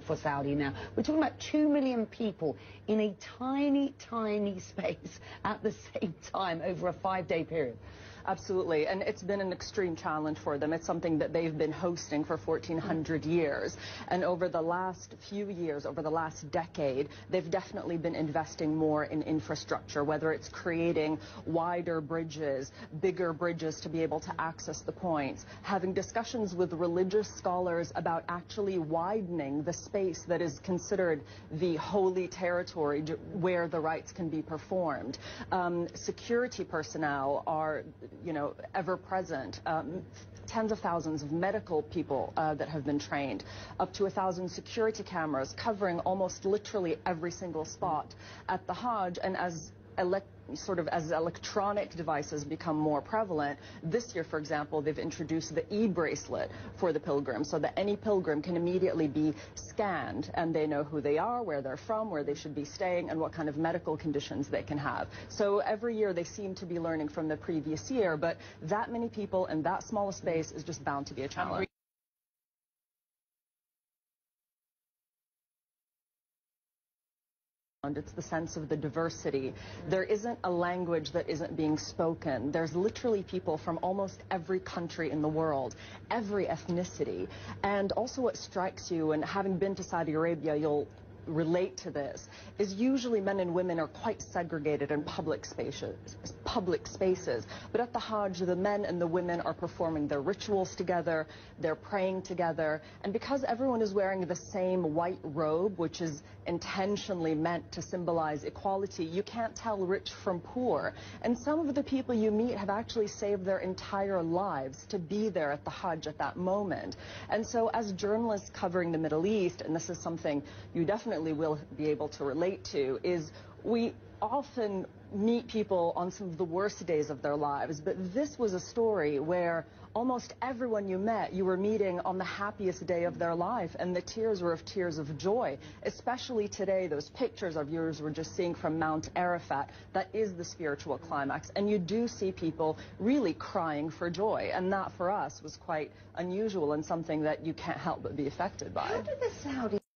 for Saudi now. We're talking about 2 million people in a tiny, tiny space at the same time over a 5-day period. Absolutely, and it's been an extreme challenge for them. It's something that they've been hosting for 1,400 years. And over the last few years, over the last decade, they've definitely been investing more in infrastructure, whether it's creating wider bridges, bigger bridges to be able to access the points, having discussions with religious scholars about actually widening the space that is considered the holy territory where the rites can be performed. Security personnel are ever present. Tens of thousands of medical people that have been trained, up to 1,000 security cameras covering almost literally every single spot at the Hajj. And as electronic devices become more prevalent, this year, for example, they've introduced the e-bracelet for the pilgrim, so that any pilgrim can immediately be scanned and they know who they are, where they're from, where they should be staying, and what kind of medical conditions they can have. So every year they seem to be learning from the previous year, but that many people in that small a space is just bound to be a challenge. It's the sense of the diversity. There isn't a language that isn't being spoken. There's literally people from almost every country in the world, every ethnicity. And also what strikes you, and having been to Saudi Arabia, you'll relate to this, is usually men and women are quite segregated in public spaces. But at the Hajj, the men and the women are performing their rituals together, they're praying together, and because everyone is wearing the same white robe, which is intentionally meant to symbolize equality, you can't tell rich from poor. And some of the people you meet have actually saved their entire lives to be there at the Hajj at that moment. And so as journalists covering the Middle East, and this is something you definitely will be able to relate to, is we often meet people on some of the worst days of their lives, but this was a story where almost everyone you met, you were meeting on the happiest day of their life, and the tears were of tears of joy. Especially today, those pictures of yours were just seeing from Mount Arafat. That is the spiritual climax, and you do see people really crying for joy, and that for us was quite unusual and something that you can't help but be affected by. How did the Saudi